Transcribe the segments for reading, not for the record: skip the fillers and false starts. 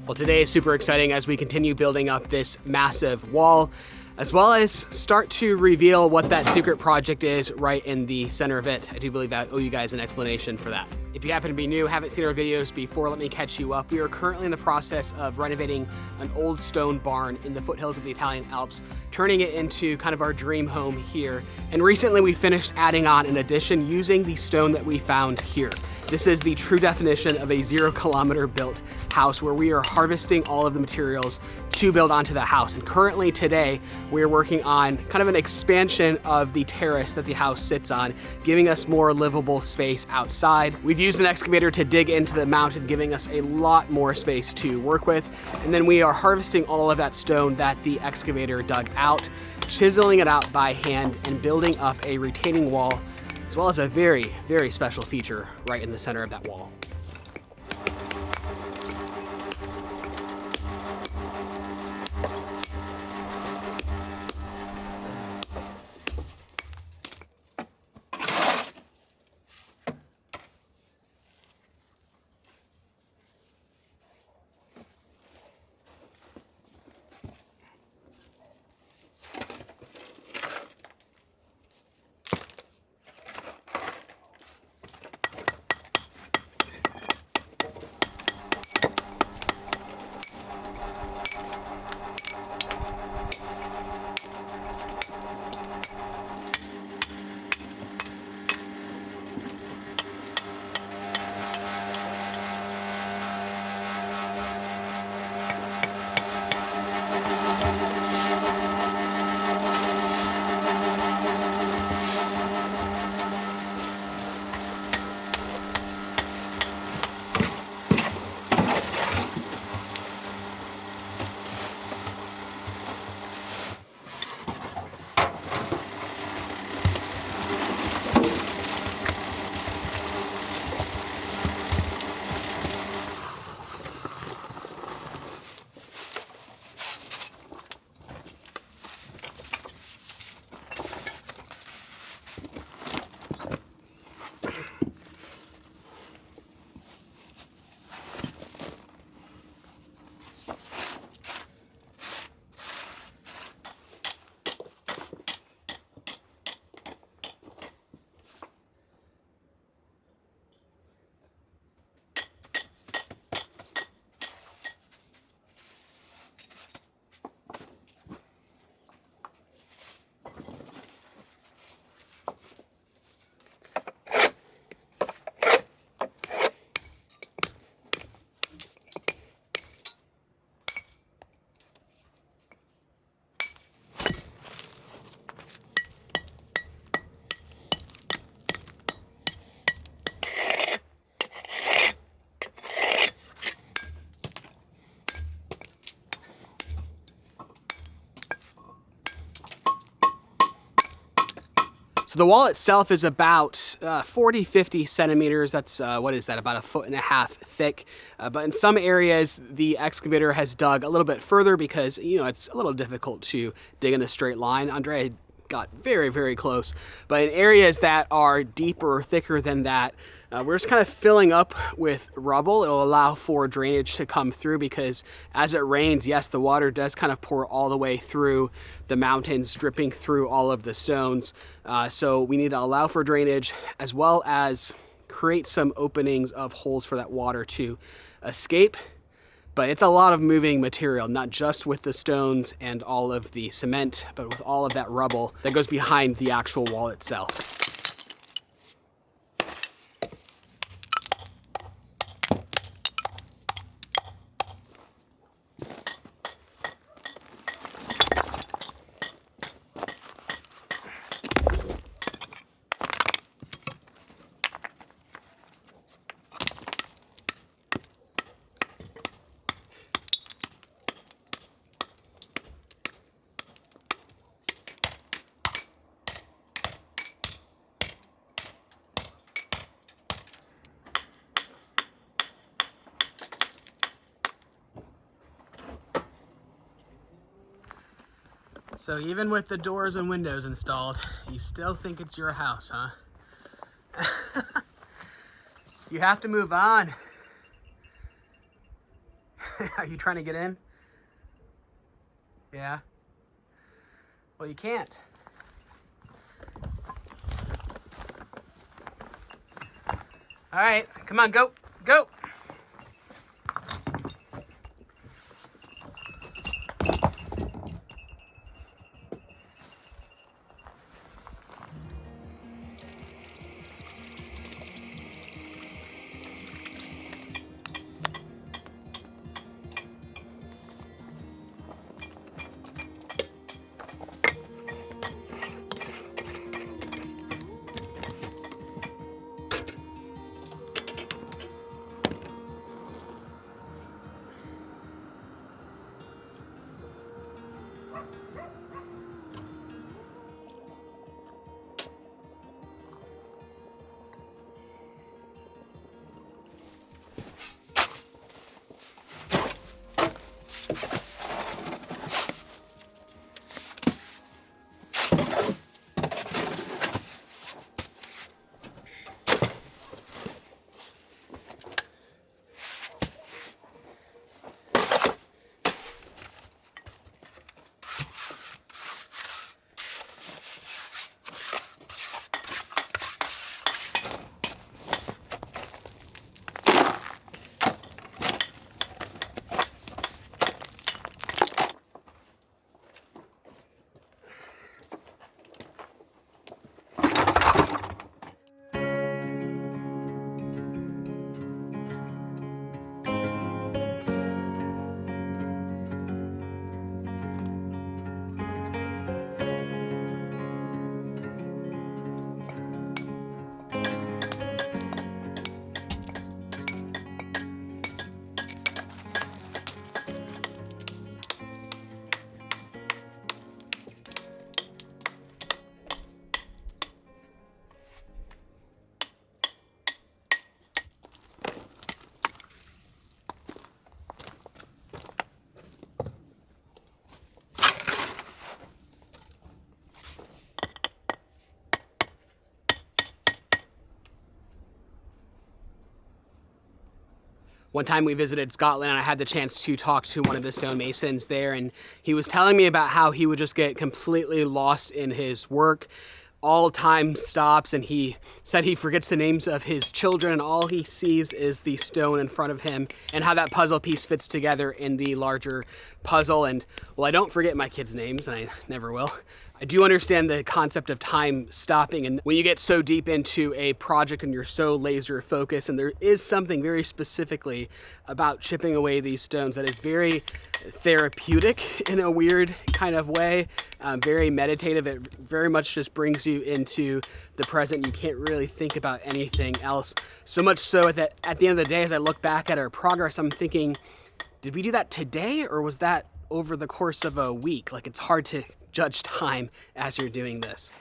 Well, today is super exciting as we continue building up this massive wall, as well as start to reveal what that secret project is right in the center of it. I do believe I owe you guys an explanation for that. If you happen to be new, haven't seen our videos before, let me catch you up. We are currently in the process of renovating an old stone barn in the foothills of the Italian Alps, turning it into kind of our dream home here. And recently we finished adding on an addition using the stone that we found here. This is the true definition of a 0 kilometer built house where we are harvesting all of the materials to build onto the house. And currently today, we're working on kind of an expansion of the terrace that the house sits on, giving us more livable space outside. We've used an excavator to dig into the mountain, giving us a lot more space to work with. And then we are harvesting all of that stone that the excavator dug out, chiseling it out by hand and building up a retaining wall, as well as a very, very special feature right in the center of that wall. So the wall itself is about 40-50 centimeters. That's, what is that, about 1.5 feet thick. But in some areas, the excavator has dug a little bit further because, you know, it's a little difficult to dig in a straight line. Andre got very, very close. But in areas that are deeper, thicker than that, we're just kind of filling up with rubble. It'll allow for drainage to come through because as it rains, yes, the water does kind of pour all the way through the mountains, dripping through all of the stones. So we need to allow for drainage as well as create some openings of holes for that water to escape. But it's a lot of moving material, not just with the stones and all of the cement, but with all of that rubble that goes behind the actual wall itself. So even with the doors and windows installed, you still think it's your house, huh? You have to move on. Are you trying to get in? Yeah? Well, you can't. All right, come on, go, go. One time we visited Scotland and I had the chance to talk to one of the stonemasons there, and he was telling me about how he would just get completely lost in his work. All time stops, and he said he forgets the names of his children and all he sees is the stone in front of him and how that puzzle piece fits together in the larger puzzle. And well, I don't forget my kids' names, and I never will. I do understand the concept of time stopping, and when you get so deep into a project and you're so laser focused, and there is something very specifically about chipping away these stones that is very therapeutic in a weird kind of way, very meditative. It very much just brings you into the present. You can't really think about anything else. So much so that at the end of the day, as I look back at our progress, I'm thinking, did we do that today, or was that over the course of a week? Like, it's hard to judge time as you're doing this.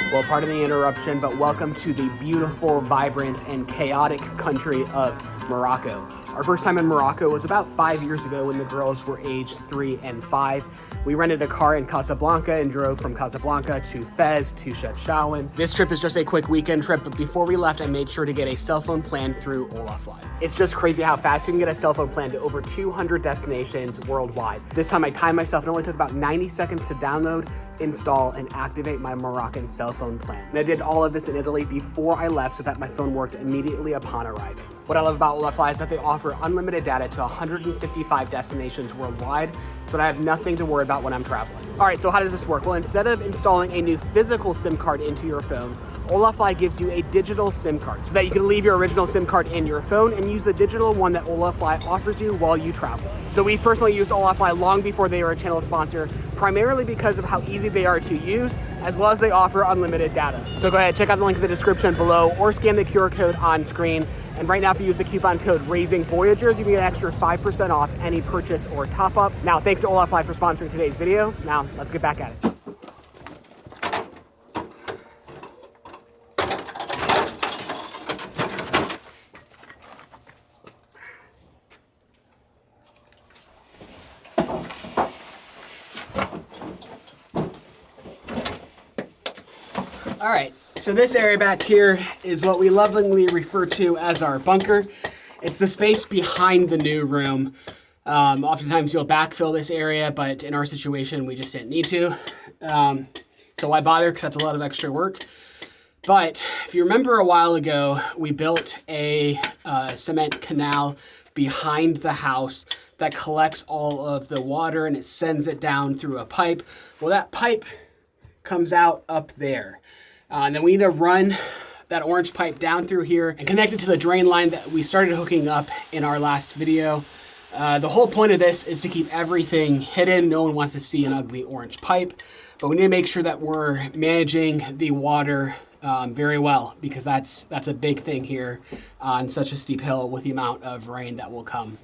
Well, pardon the interruption, but welcome to the beautiful, vibrant, and chaotic country of Morocco. Our first time in Morocco was about 5 years ago when the girls were aged 3 and 5. We rented a car in Casablanca and drove from Casablanca to Fez to Chefchaouen. This trip is just a quick weekend trip, but before we left, I made sure to get a cell phone plan through Olafly. It's just crazy how fast you can get a cell phone plan to over 200 destinations worldwide. This time I timed myself and it only took about 90 seconds to download, install, and activate my Moroccan cell phone plan. And I did all of this in Italy before I left so that my phone worked immediately upon arriving. What I love about Olafly is that they offer unlimited data to 155 destinations worldwide, so that I have nothing to worry about when I'm traveling. All right, so how does this work? Well, instead of installing a new physical SIM card into your phone, Olafly gives you a digital SIM card so that you can leave your original SIM card in your phone and use the digital one that Olafly offers you while you travel. So we've personally used Olafly long before they were a channel sponsor, primarily because of how easy they are to use, as well as they offer unlimited data. So go ahead, check out the link in the description below or scan the QR code on screen. And right now, if you use the coupon code RAISINGVoyagers, you can get an extra 5% off any purchase or top up. Now, thanks to Olafly for sponsoring today's video. Now, let's get back at it. All right, so this area back here is what we lovingly refer to as our bunker. It's the space behind the new room. Oftentimes you'll backfill this area, but in our situation, we just didn't need to. So why bother? Because that's a lot of extra work. But if you remember a while ago, we built a cement canal behind the house that collects all of the water and it sends it down through a pipe. Well, that pipe comes out up there. And then we need to run that orange pipe down through here and connect it to the drain line that we started hooking up in our last video. The whole point of this is to keep everything hidden. No one wants to see an ugly orange pipe, but we need to make sure that we're managing the water very well, because that's a big thing here on such a steep hill with the amount of rain that will come.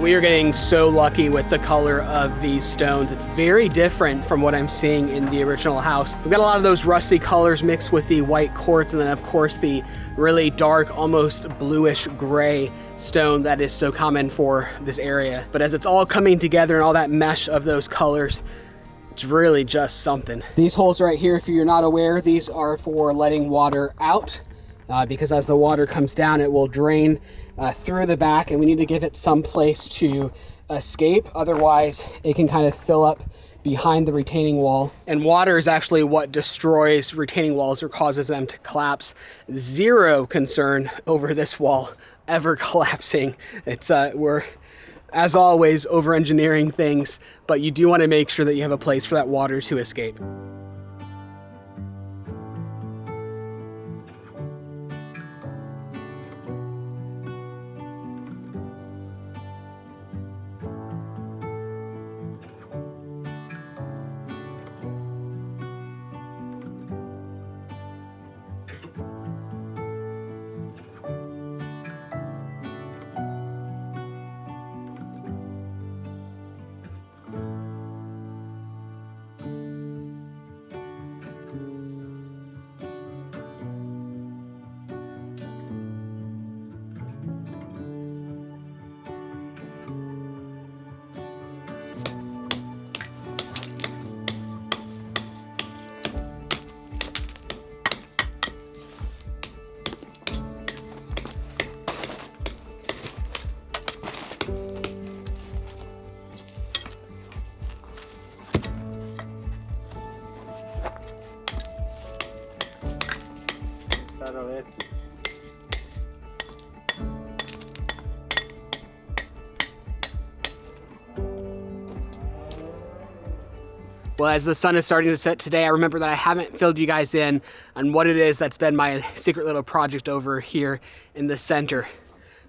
We are getting so lucky with the color of these stones. It's very different from what I'm seeing in the original house. We've got a lot of those rusty colors mixed with the white quartz, and then of course the really dark, almost bluish gray stone that is so common for this area. But as it's all coming together and all that mesh of those colors, it's really just something. These holes right here, if you're not aware, these are for letting water out. Because as the water comes down, it will drain through the back, and we need to give it some place to escape. Otherwise, it can kind of fill up behind the retaining wall. And water is actually what destroys retaining walls or causes them to collapse. Zero concern over this wall ever collapsing. It's we're, as always, over-engineering things, but you do want to make sure that you have a place for that water to escape. renovate. Well, as the sun is starting to set today, I remember that I haven't filled you guys in on what it is that's been my secret little project over here in the center.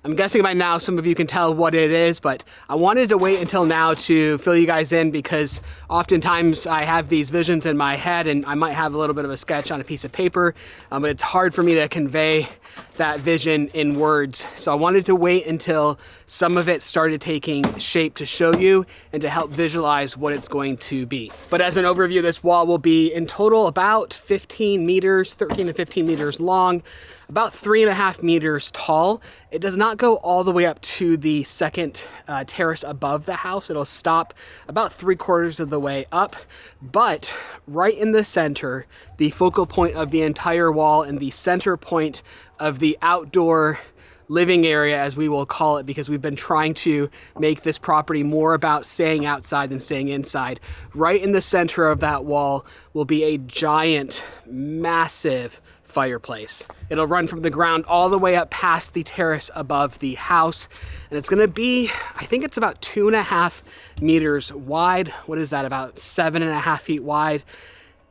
I'm guessing by now some of you can tell what it is, but I wanted to wait until now to fill you guys in because oftentimes I have these visions in my head and I might have a little bit of a sketch on a piece of paper, but it's hard for me to convey that vision in words. So I wanted to wait until some of it started taking shape to show you and to help visualize what it's going to be. But as an overview, this wall will be in total about 15 meters, 13 to 15 meters long, about 3.5 meters tall. It does not go all the way up to the second terrace above the house. It'll stop about 3/4 of the way up, but right in the center, the focal point of the entire wall and the center point of the outdoor living area, as we will call it, because we've been trying to make this property more about staying outside than staying inside. Right in the center of that wall will be a giant, massive fireplace. It'll run from the ground all the way up past the terrace above the house, and it's gonna be, I think it's about 2.5 meters wide. What is that, about 7.5 feet wide?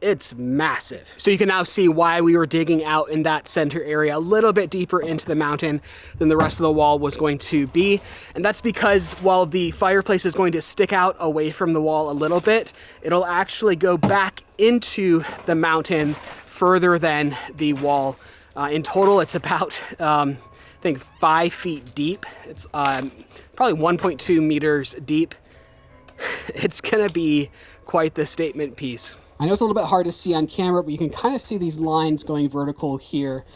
It's massive. So you can now see why we were digging out in that center area a little bit deeper into the mountain than the rest of the wall was going to be. And that's because while the fireplace is going to stick out away from the wall a little bit, it'll actually go back into the mountain further than the wall. In total, it's about, I think 5 feet deep. It's probably 1.2 meters deep. It's gonna be quite the statement piece. I know it's a little bit hard to see on camera, but you can kind of see these lines going vertical here.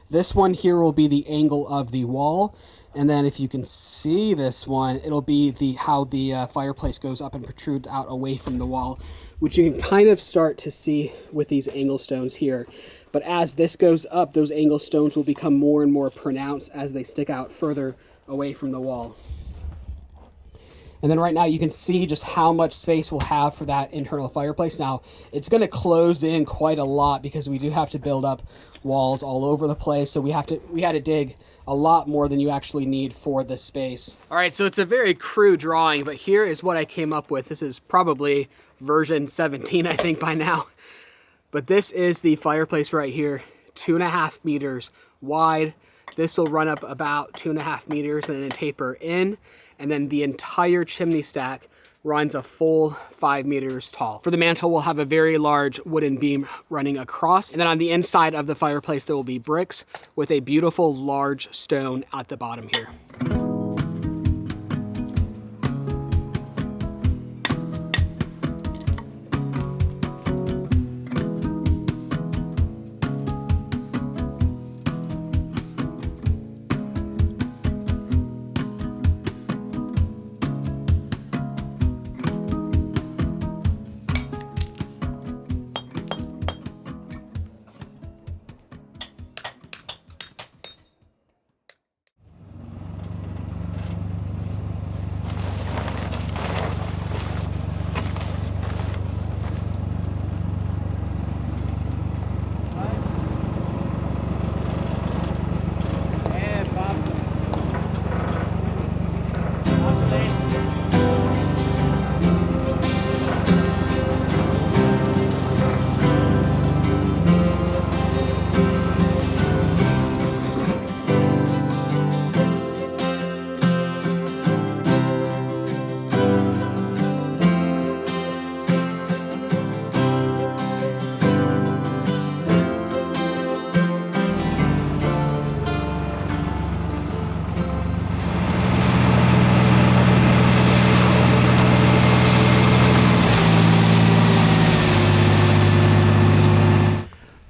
This one here will be the angle of the wall. And then if you can see this one, it'll be how the fireplace goes up and protrudes out away from the wall, which you can kind of start to see with these angle stones here. But as this goes up, those angle stones will become more and more pronounced as they stick out further away from the wall. And then right now you can see just how much space we'll have for that internal fireplace. Now, it's gonna close in quite a lot because we do have to build up walls all over the place. So we had to dig a lot more than you actually need for this space. All right, so it's a very crude drawing, but here is what I came up with. This is probably version 17, I think, by now. But this is the fireplace right here, 2.5 meters wide. This will run up about 2.5 meters and then taper in. And then the entire chimney stack runs a full 5 meters tall. For the mantle, we'll have a very large wooden beam running across. And then on the inside of the fireplace, there will be bricks with a beautiful large stone at the bottom here.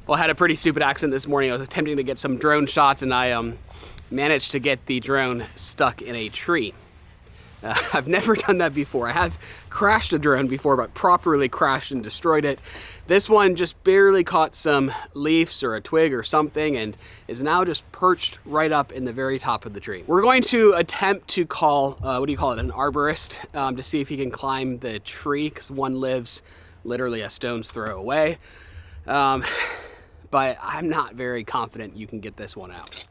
Well, I had a pretty stupid accident this morning. I was attempting to get some drone shots and I managed to get the drone stuck in a tree. I've never done that before. I have crashed a drone before, but properly crashed and destroyed it. This one just barely caught some leaves or a twig or something and is now just perched right up in the very top of the tree. We're going to attempt to call, what do you call it, an arborist, to see if he can climb the tree, because one lives literally a stone's throw away. but I'm not very confident you can get this one out.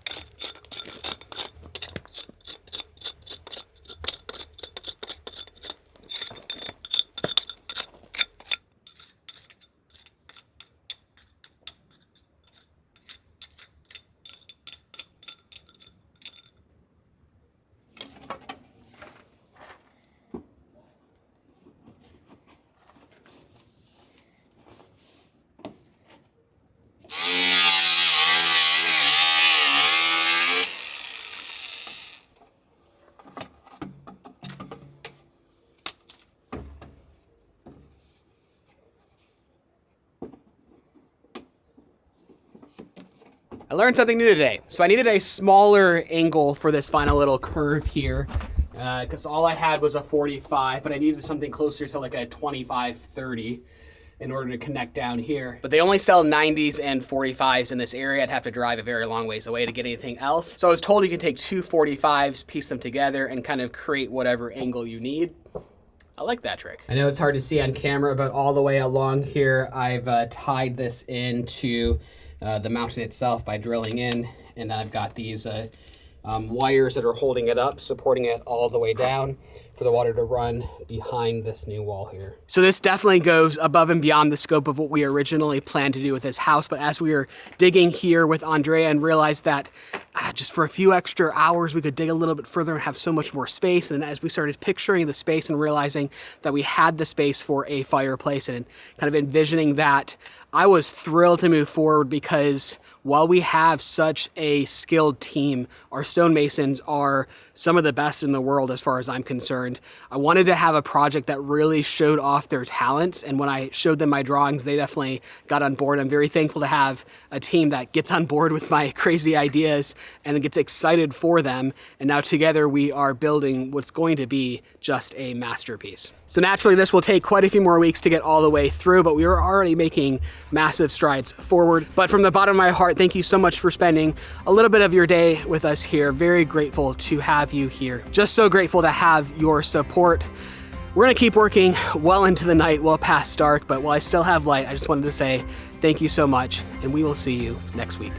I learned something new today. So I needed a smaller angle for this final little curve here, because all I had was a 45, but I needed something closer to like a 25-30 in order to connect down here. But they only sell 90s and 45s in this area. I'd have to drive a very long ways away to get anything else. So I was told you can take two 45s, piece them together, and kind of create whatever angle you need. I like that trick. I know it's hard to see on camera, but all the way along here, I've tied this into the mountain itself by drilling in, and then I've got these wires that are holding it up, supporting it all the way down for the water to run behind this new wall here. So this definitely goes above and beyond the scope of what we originally planned to do with this house, but as we were digging here with Andrea and realized that just for a few extra hours we could dig a little bit further and have so much more space, and as we started picturing the space and realizing that we had the space for a fireplace and kind of envisioning that, I was thrilled to move forward, because while we have such a skilled team, our stonemasons are some of the best in the world as far as I'm concerned. I wanted to have a project that really showed off their talents, and when I showed them my drawings, they definitely got on board. I'm very thankful to have a team that gets on board with my crazy ideas and then gets excited for them, and now together we are building what's going to be just a masterpiece. So naturally this will take quite a few more weeks to get all the way through, but we are already making massive strides forward. But from the bottom of my heart, thank you so much for spending a little bit of your day with us here. Very grateful to have you here. Just so grateful to have your support. We're gonna keep working well into the night, well past dark, but while I still have light, I just wanted to say thank you so much, and we will see you next week.